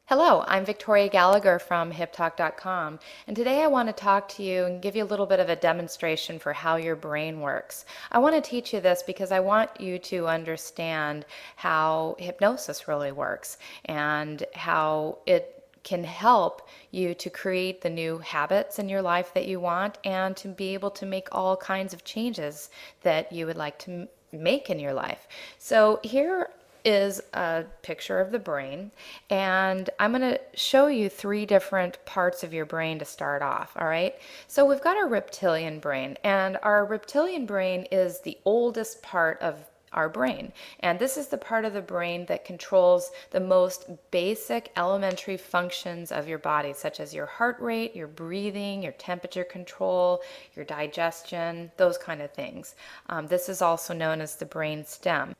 Hello, I'm Victoria Gallagher from HipTalk.com, and today I want to talk to you and give you a little bit of a demonstration for how your brain works. I want to teach you this because I want you to understand how hypnosis really works and how it can help you to create the new habits in your life that you want and to be able to make all kinds of changes that you would like to make in your life. So here is a picture of the brain, and I'm going to show you three different parts of your brain to start off. All right, so we've got our reptilian brain, and our reptilian brain is the oldest part of our brain, and this is the part of the brain that controls the most basic elementary functions of your body, such as your heart rate, your breathing, your temperature control, your digestion, those kind of things. This is also known as the brain stem.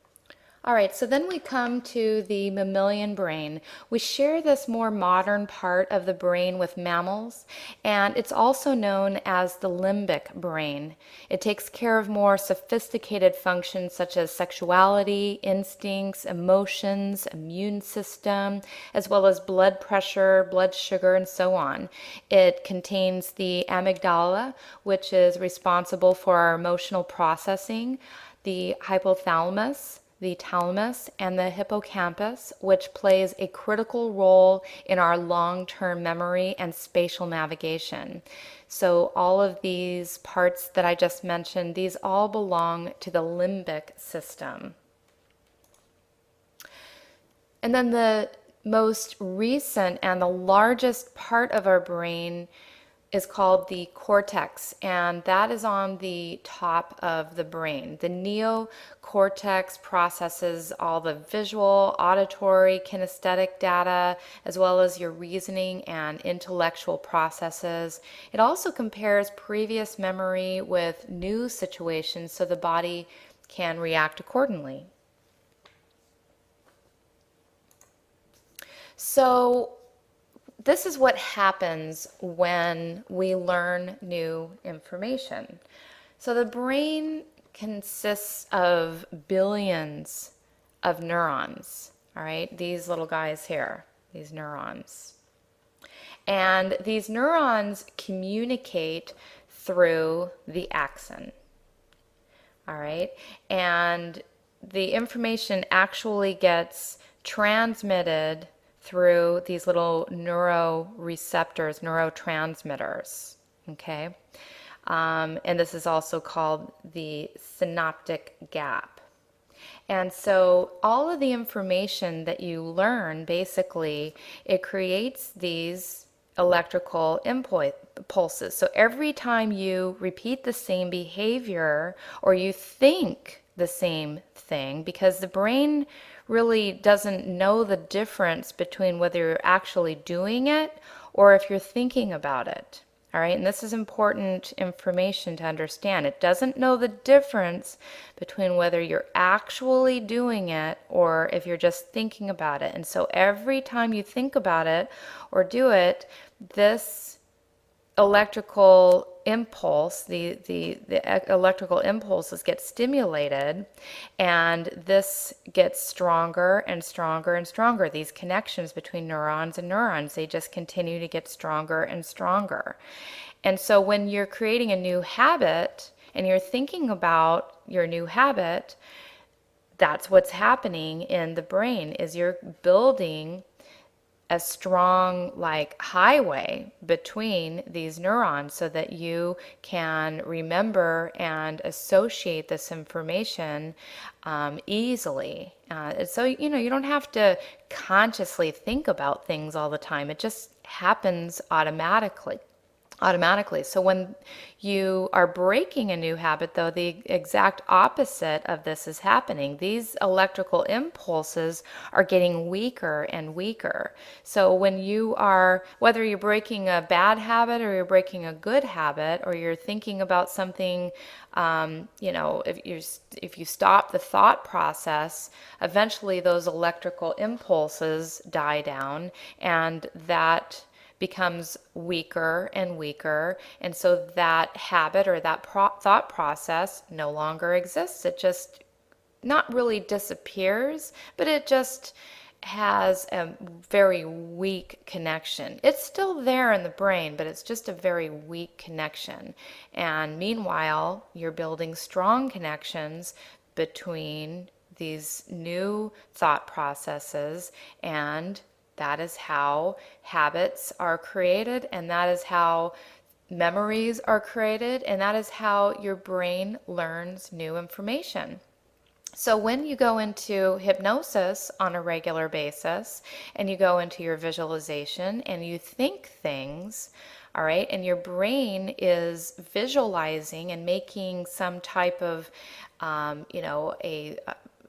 All right, so then we come to the mammalian brain. We share this more modern part of the brain with mammals, and it's also known as the limbic brain. It takes care of more sophisticated functions such as sexuality, instincts, emotions, immune system, as well as blood pressure, blood sugar, and so on. It contains the amygdala, which is responsible for our emotional processing, the hypothalamus, the thalamus, and the hippocampus, which plays a critical role in our long-term memory and spatial navigation. So all of these parts that I just mentioned, these all belong to the limbic system. And then the most recent and the largest part of our brain is called the cortex, and that is on the top of the brain. The neocortex processes all the visual, auditory, kinesthetic data, as well as your reasoning and intellectual processes. It also compares previous memory with new situations so the body can react accordingly. So this is what happens when we learn new information. So the brain consists of billions of neurons, all right? These little guys here, these neurons. And these neurons communicate through the axon, all right? And the information actually gets transmitted through these little neuroreceptors, neurotransmitters, okay? And this is also called the synaptic gap. And so all of the information that you learn, basically, it creates these electrical impulses. So every time you repeat the same behavior or you think the same thing, because the brain really doesn't know the difference between whether you're actually doing it or if you're thinking about it. All right, and this is important information to understand. It doesn't know the difference between whether you're actually doing it or if you're just thinking about it. And so every time you think about it or do it, this electrical impulse, the electrical impulses get stimulated, and this gets stronger and stronger and stronger. These connections between neurons and neurons, they just continue to get stronger and stronger. And so when you're creating a new habit and you're thinking about your new habit, that's what's happening in the brain, is you're building a strong highway between these neurons so that you can remember and associate this information easily. So you don't have to consciously think about things all the time. It just happens automatically. So when you are breaking a new habit, though, the exact opposite of this is happening. These electrical impulses are getting weaker and weaker. So when you are, whether you're breaking a bad habit or you're breaking a good habit, or you're thinking about something, if you stop the thought process, eventually those electrical impulses die down, and that becomes weaker and weaker, and so that habit or that thought process no longer exists. It just not really disappears, but it just has a very weak connection. It's still there in the brain, but it's just a very weak connection. And meanwhile, you're building strong connections between these new thought processes, and that is how habits are created, and that is how memories are created, and that is how your brain learns new information. So when you go into hypnosis on a regular basis and you go into your visualization and you think things, all right, and your brain is visualizing and making some type of, a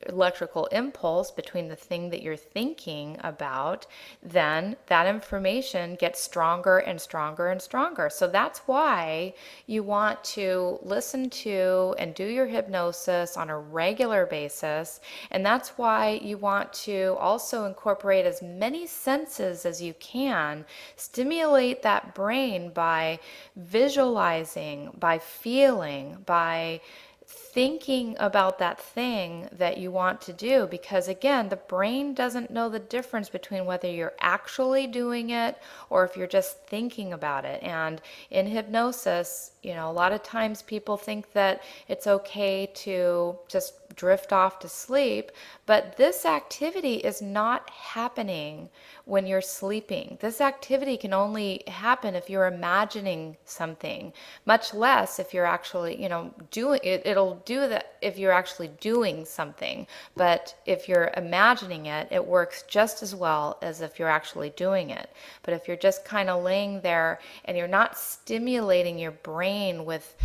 electrical impulse between the thing that you're thinking about, then that information gets stronger and stronger and stronger. So that's why you want to listen to and do your hypnosis on a regular basis. And that's why you want to also incorporate as many senses as you can, stimulate that brain by visualizing, by feeling, by thinking about that thing that you want to do, because again, the brain doesn't know the difference between whether you're actually doing it or if you're just thinking about it. And in hypnosis, a lot of times people think that it's okay to just drift off to sleep, but this activity is not happening when you're sleeping. This activity can only happen if you're imagining something, much less if you're actually, doing it. It'll do that if you're actually doing something, but if you're imagining it, it works just as well as if you're actually doing it. But if you're just kind of laying there and you're not stimulating your brain with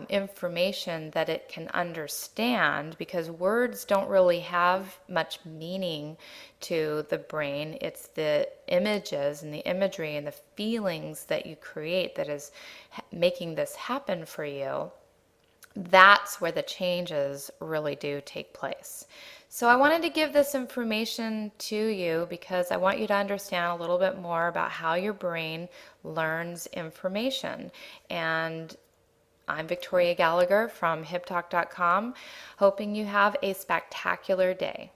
information that it can understand, because words don't really have much meaning to the brain. It's the images and the imagery and the feelings that you create that is making this happen for you. That's where the changes really do take place. So I wanted to give this information to you because I want you to understand a little bit more about how your brain learns information. And I'm Victoria Gallagher from HipTalk.com, hoping you have a spectacular day.